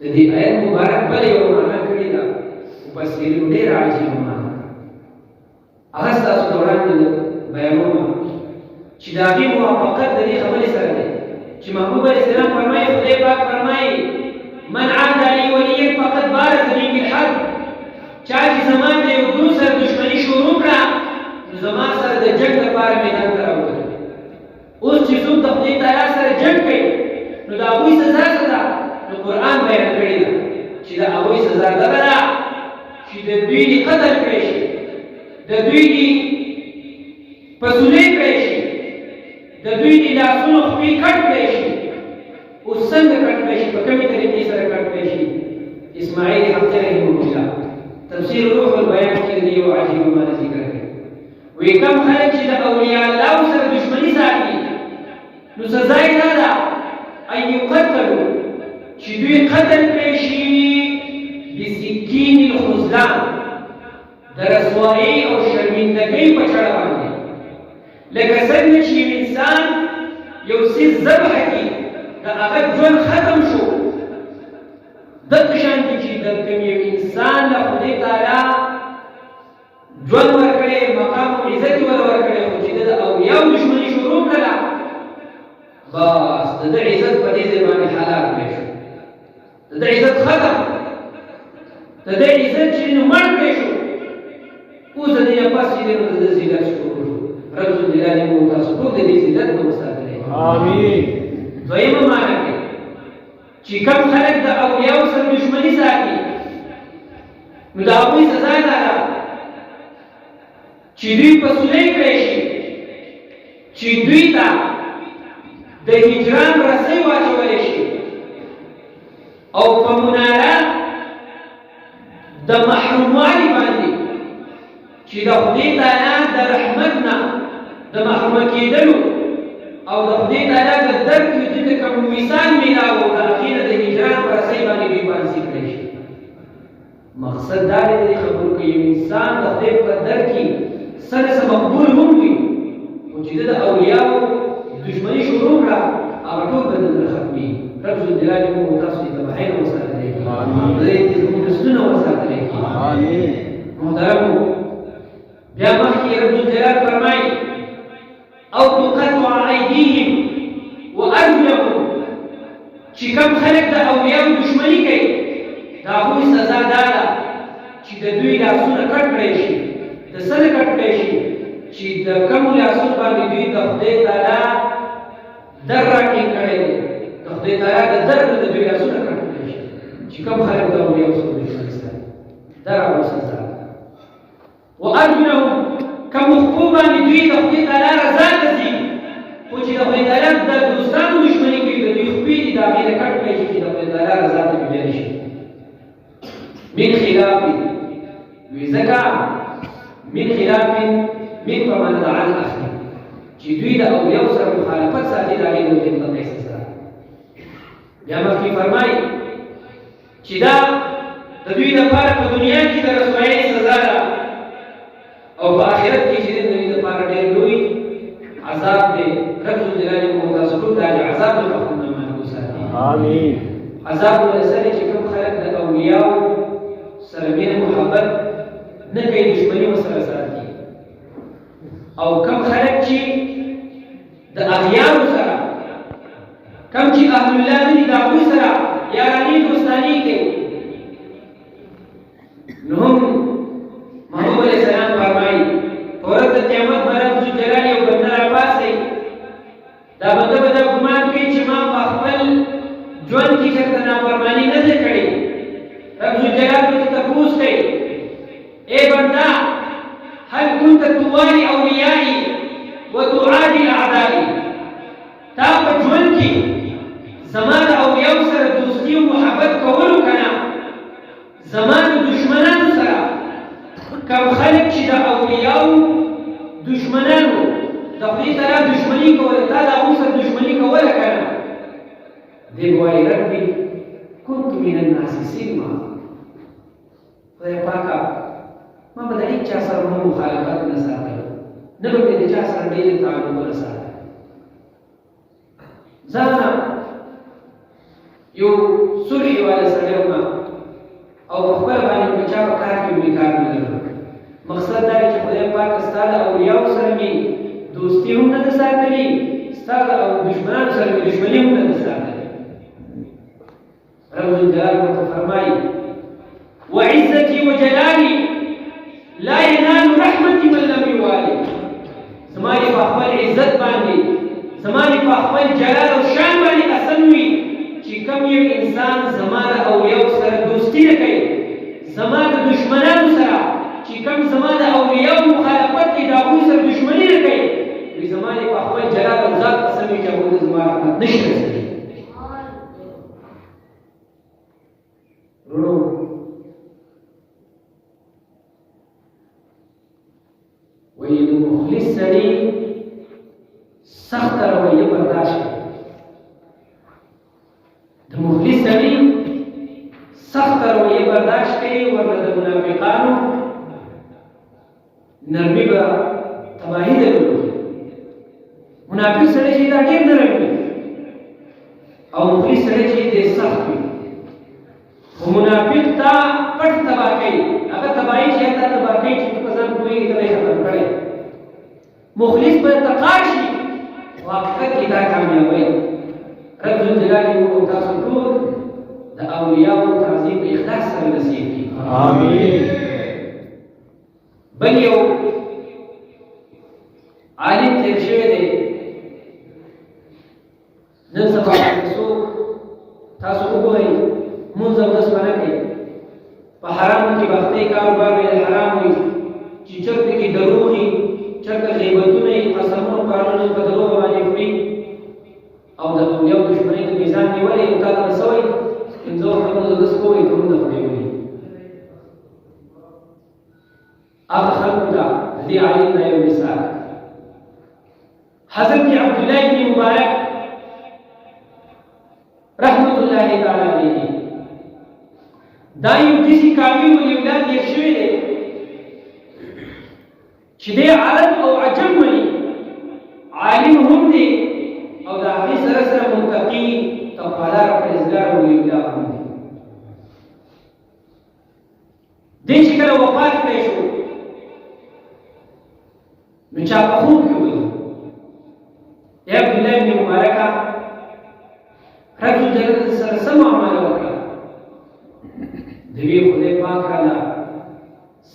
د دې آیت مبارک بل یو معنا کړی دا مفسرین ډېر عجیب معنا هغه تاسو دوران بیانوم چې دا غي موافقت د دې خبرې سره ده چې محبوب علیه السلام فرمایي خدای پاک فرمایي من عاد لي وليا فقد بارزني بالحرب چا چې زمان د یو دوست سره دښمني شروع کړه نو زما سره د جنگ لپاره میدان ته راووت اوس چې څوک د خدای تعالی سره جنگ کوي نو د هغوی سزا څه ده نو قرآن بیان کړی ده چې د هغوی سزا دغه ده چې د دوی دې قتل کړی شي د دوی دې پسولې کړی شي د دوی دې لاسونو خپې کټ کړی شي اوس څنګه کټ کړی شي په کومې طریقې سره کټ کړی شي اسماعیل حقی رحمه الله تفسیر روح البیان کې د یو عجیب معنا ذکر کړي وی کوم خلک چې د اولیاء الله سره دښمني ساتي نو سزا یې دا ده ان یقتلوا چې دوی قتل کړی شي بسکین الخذلان د رسوایۍ او شرمندګۍ په چړه باندې لکه څنګه چې انسان یو څیز ذبح کړي د هغه ژوند ختم شو دغه شان چې د کوم یو انسان له خدای تعالی ژوند ورکړي مقام او عزت ورکړي خو چې د اولیاء دښمني شروع کړه بس د عزت په دې باندې حالات شو د عزت ختم د عزت چې نو مړ شو اوس د دې پاس چې د زیات شروع شو رب جلاله مو تاسو ټول د دې زیات په مستقبل امين دویمه معنا کې چې کوم خلک د اولیاء سره دښمني ساتي نو دا هغوی سزا ده چې دوی پسولې کړی شي چې دوی ته د هجران رسۍ واچولی شي او په مناره د محروموالي باندې چې د خدای تعالی د رحمت نه د محرومه کېدلو او د خدای تعالی د درک چې کوم مثال میلاو د اخیره د هجران په رسۍ باندې دوی باندې کړی شي مقصد دا دی خبرو کې یو انسان د خدای په درک کې سره مقبول هم وي او چې د اولیاء دښمني شروع کړه هغه ټول بدل ختمي رب جلاله مو تاسو ته بهایم وساتلی امين دې زموږ سنت وساتلی امين محترم بیا مخکې رب جلاله فرمایي او تقطع ايديهم وارجلهم چې کوم خلک د اولیاء دښمني کوي دا هغوی سزا دا ده چې د دوی لاسونه کټ کړی شي د سره کټ کړی شي چې د کومو لاسونو باندې دوی د خدای تعالی در راټینګ کړی دی د خدای تعالی د در د دوی لاسونه کټ کړی شي چې کوم خلک د اولیاء سره دښمني کوي دا هغوی سزا ده وارجلهم کوم خپو باندې دوی د خدای تعالی رضا ته ځي خو چې د خدای تعالی د دوستانو دښمني کوي د دوی خپې دي د هغې نه کټ کړی شي چې د خدای تعالی رضا ته بیان شي من خلاف وزکا من خلاف من فمن دعا الاخر چې دوی د اولیاء سره مخالفت ساتي د هغې د وجې د قیس سره بیا مخکې فرمایي چې دا د دوی لپاره په دنیا کې د رسوایۍ سزا ده او په آخرت کې چې د دوی لپاره ډېر لوی عذاب دی رب جلاله مو تاسو ټول د عذاب نه محفوظ ساتي امين عذاب ولسره چې کوم خلک د اولیاء سره مینه محبت نه کوي دښمني ورسره ساتي او کم خلک چې د اغیارو سره کم چې اهل الله دي د هغوی سره یاراني دوستاني کوي نو هم محمود علیه السلام فرمایي په ورځ د قیامت به رب ذوالجلال یو بنده راپاڅوي دا بنده به دا ګمان کوي چې ما په خپل ژوند کې چېرته نافرماني نه ده کړې رب ذوالجلال به تپوس کوي اے بنده هل كنت توالي اوليائي وتعادي اعدائي تا په ژوند کې زما د اولیاء سره دوستي او محبت کولو کنه زما د دشمنانو سره کوم خلک چې د اولیاء دشمنانو د خدای سره دشمني کوله تا د هغوی سره دشمني کوله کنه دی وایي ربي كنت من الناس سلما خدای پاکه ما به د هېڅ چا سره هم مخالفت نه ساتلو نه به مې د چا سره ډېر تعلقونه ساتل ځانه یو صلحي والا سړی ساتلي ستا او دشمنانو سره مې دشمني هم نه ده ساتلې رب الجلال ورته فرمایي وعزتي وجلالي لا ينال رحمتي من لم يوالي زما دې په خپل عزت باندې زما دې په خپل جلال او شان باندې قسم وي چې کوم یو انسان زما د اولیاو سره دوستي نه کوي زما د دشمنانو سره چې کوم زما د اولیاو مخالفت کوي د هغوی سره دشمني نه کوي وي زما دې په خپل جلال او ذات قسم وي چې هغوی ته زما رحمت نشي رسېدلی وروڼو وایي د مخلص سړي سخته رویه برداشت کوي د مخلص سړي سخته رویه برداشت کوي ورنه د منافقانو نرمي به تباهي درلودي منافق سړی چې دا ډېر نرم وي او مخلص سړی چې دی سخت وي خو منافق تا پټ تباه کوي هغه تباهي چې تا تباه کوي چې په ځان پوهېږي ته یې ختم کړی مخلص به تقار شي خو حقیقت کې دا کامیابی رب الجلال موږ تاسو ټول د اولیاءو تعظیم په اخلاص سره نصیب کړي آمین بل یو عالم تیر شوی دی نن سبا تاسو وګورئ مونځ اودس به نه کوي په حرامو کې وختي کاروبار وي حرام وي چې چرته کې دروغ وي چرته غیبتونه وي قسمونه کارونه په دروغ باندې وي او د یو دشمنۍ د میزان نیولې او تا ته څه وایي پنځه وخته مونځ اودس کوئ ټول د خدای وایي هغه خلکو ته د دې عالم نه یو مثال حضرت عبدالله بن مبارک رحمت الله تعالی علیه دا یو داسې کامل ولولاد تېر شوی دی چې دی عرب او عجم مني عالم هم دی او د هغې سره سره متقي تقوادار پرهېزګار ولولاد هم دی دی چې کله وفات کړی شو نو چا په خوب کې ویل ای عبدالله بن مبارکه رب الجلال سره څه معامله وکړه د وی خدای پاک راله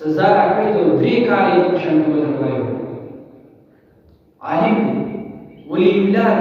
سزا راکړې او 3 کاله یې په شان ورکړایو عالم ولی الله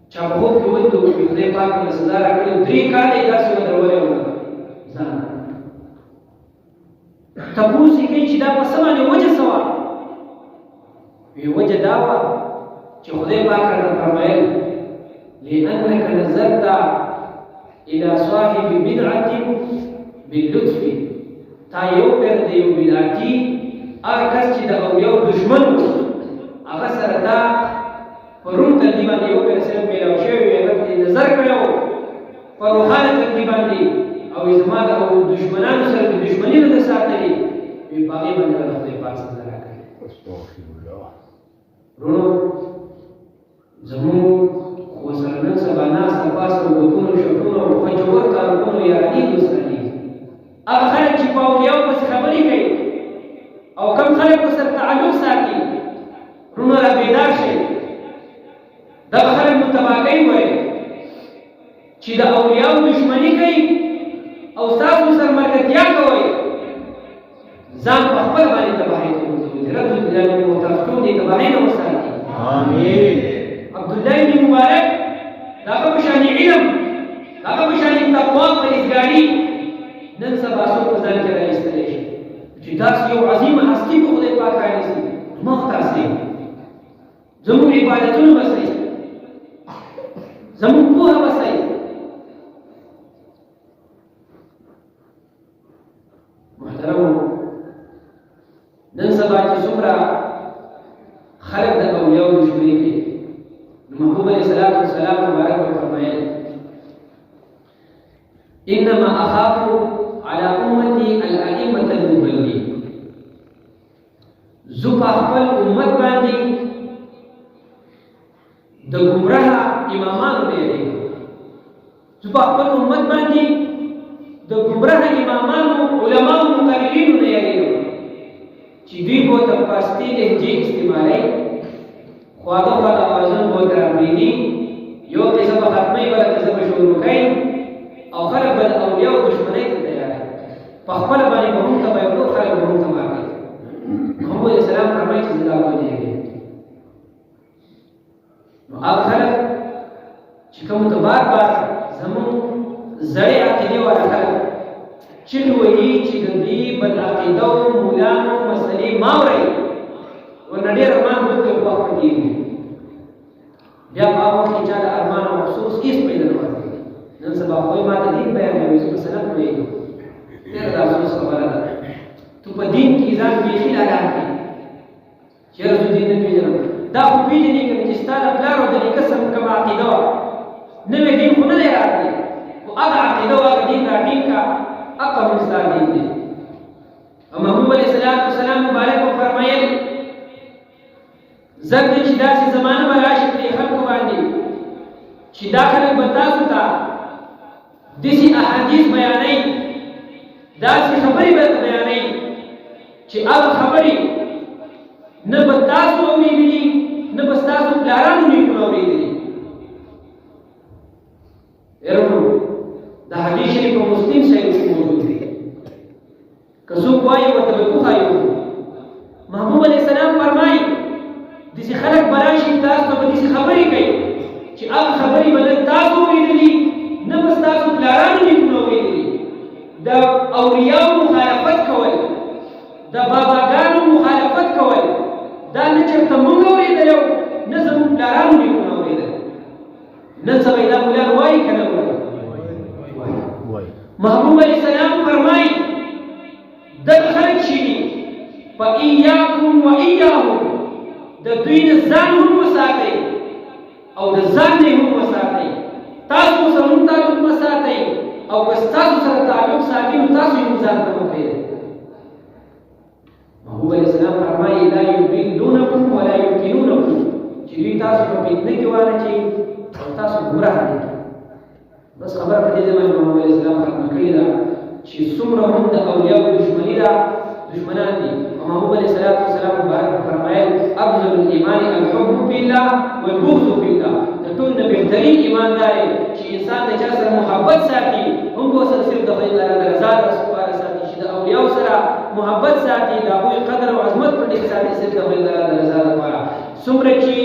چا په خوب کې ویل د خدای پاک له سزا راکړې او 3 کاله یې داسې ورولایو ځان تاسو کې چې دا په سمانه وجه سوا وی وجه دا و چې خدای پاک راته فرمایل لأنك نظرت إلى صاحب بدعة باللطف تا یو پر د یو بدعتي هغه کس چې د یو دشمن هغه سره دا پرون تندي باندې یو پر سره میلاو شوی هغه ته نظر کړو په روحانه تندي باندې او زما د دشمنانو سره د دشمنی نه ساتلې په باغې باندې خدای پاک سره راکړي استغفر الله ورو زمو وسرنن سبا ناس تپاس او بوتونو شکونو او خجور کارونو یاراني دوستاني هغه خلک چې په اولیاو پسې خبرې کوي او کم خلک ورسره تعلق ساتي وروڼه را بیدار شئ دغه خلک متباکۍ وایي چې د اولیاو دشمني کوي او ستاسو سره ملګرتیا کوئ ځان په خپل باندې تباهۍ ته وځوي رب الجلال موږ تاسو ټول دې تباهۍ نه وساتي آمین عبدالله بن مبارک داغه بشانی علم داغه بشانی تقوا پرهیزګاري نن سبا څوک په ځان کې راایستلی شي چې تاسو یو عظیمه هستي په خدای پاک رانیسي ما تاسو زموږ عبادتونه بسئ زموږ پوهه بسئ محترمو نن سبا چې څومره خلک د اولیاو دشمني کوي محبوب علیہ الصلوۃ والسلام مبارک فرمایل انما اخاف على امتي الائمه المضلين زوپا خپل امت باندې د گمراه امامانو دی زوپا خپل امت باندې د گمراه امامانو علماء مقررینو دی چې دوی په تفاصیل لهجه استعمالي خواږه خواږه اوازونه به ورته راپرېږدي یو قصه به ختموي بله قصه به شروع کوي او خلک به د اولیاو دښمنۍ ته تیار وي په خپله باندې به هم تبه کړو خلک به هم تباه کوي محمد علیه السلام فرمایي چې زه دا وجهېږم نو هغه خلک چې کوم ته بار بار زموږ زړې عقیدې والا خلک چغې وهي چې د دې بد عقیدو مولانو مسلې ما اورئ ورنه ډېر ارمان وکړي په وخت کېږي بیا په هغه وخت کې چا د ارمان او افسوس هېڅ پیدا نه ورکوي نن سبا خو ما ته دین بیانوي زه په سند پوهېږم ډېره د افسوس خبره ده تو په دین کې ځان بیخي لاله کړي چېرې زه دین نه پېژنم دا خو پېژنې که چې ستا د پلار او د نیکه سم کومه عقیده وه نوی دین خو نه دی راغلی خو هغه عقیده او هغه دین راټینګ کړه هغه هم ستا دین دی او محمود علیه السلام مبارک به فرمایل زرد چې داسې زمانه به راشي پرې خلکو باندې چې دا خلک به تاسو ته داسې احادیث بیانوي داسې خبرې به بیانوي چې هغه خبرې نه به تاسو اورېدلي نه به ستاسو پلارانو نیکونو اورېدلي ارونو دا حدیث شریف په مسلم صحیح کې موجود دی که څوک وایي ورته به وښایو محمود علیه السلام فرمایي داسې خلک به راشي تاسو ته به داسې خبرې کوي چې هغه خبرې به نه تاسو اورېدلي نه به ستاسو پلارانو نیکونو اورېدلي د اولیاو مخالفت کول د باباګانو مخالفت کول دا نه چېرته موږ اورېدلی وو نه زموږ پلارانو نیکونو اورېدلی نن سبا دا مولان وایي که نه وایي محبوب علیه السلام فرمایي دغه خلک چې دي فإیاکم وإیاهم د دوی نه ځان هم وساتئ او د ځان نه هم وساتئ تاسو سره هم تعلق وساتئ او که ستاسو سره تعلق ساتي نو تاسو یې هم ځان ته مه پرېږدئ محبوب علیه السلام فرمایي لا یضلونکم ولا یفتنونکم چې دوی تاسو په فتنه کې واچوي او تاسو ګمراه کړئ بس خبره په دې ځای باندې محمد علیه السلام ختمه کړې ده چې څومره هم د اولیاو دښمني ده دشمنان دي محمود علیه السلام مبارک فرمایل افضل الايمان الحب في الله والبغض في الله د ټول نه بهترین ایمان دی چې انسان د چا سره محبت ساتي هم به سره صرف د خدای تعالی د رضا لپاره ساتي چې د اولیاء سره محبت ساتي د هغوی قدر او عظمت په دې ساتي صرف د خدای تعالی د رضا لپاره څومره چې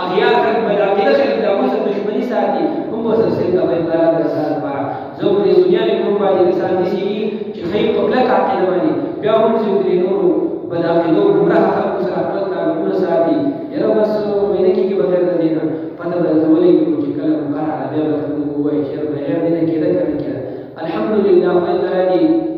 اغیار خلک بلاغیره خلک د هغوی سره دښمني ساتي هم به سره صرف د خدای تعالی د رضا لپاره زه په دې دنیا کې کوم باندې انسان داسې چې ښایي په کلکه عقیده باندې بیا هم چې د نورو بد عقیدو ګمراه خلکو سره خپل تعلقونه ساتي یاره بس مینه کېږي بغیر د دې نه پته به درته ولګي چې کله مقرره بیا به درته ووایي چې یاره بغیر دې نه کېده که نه کېده الحمدلله خدای تعالی دې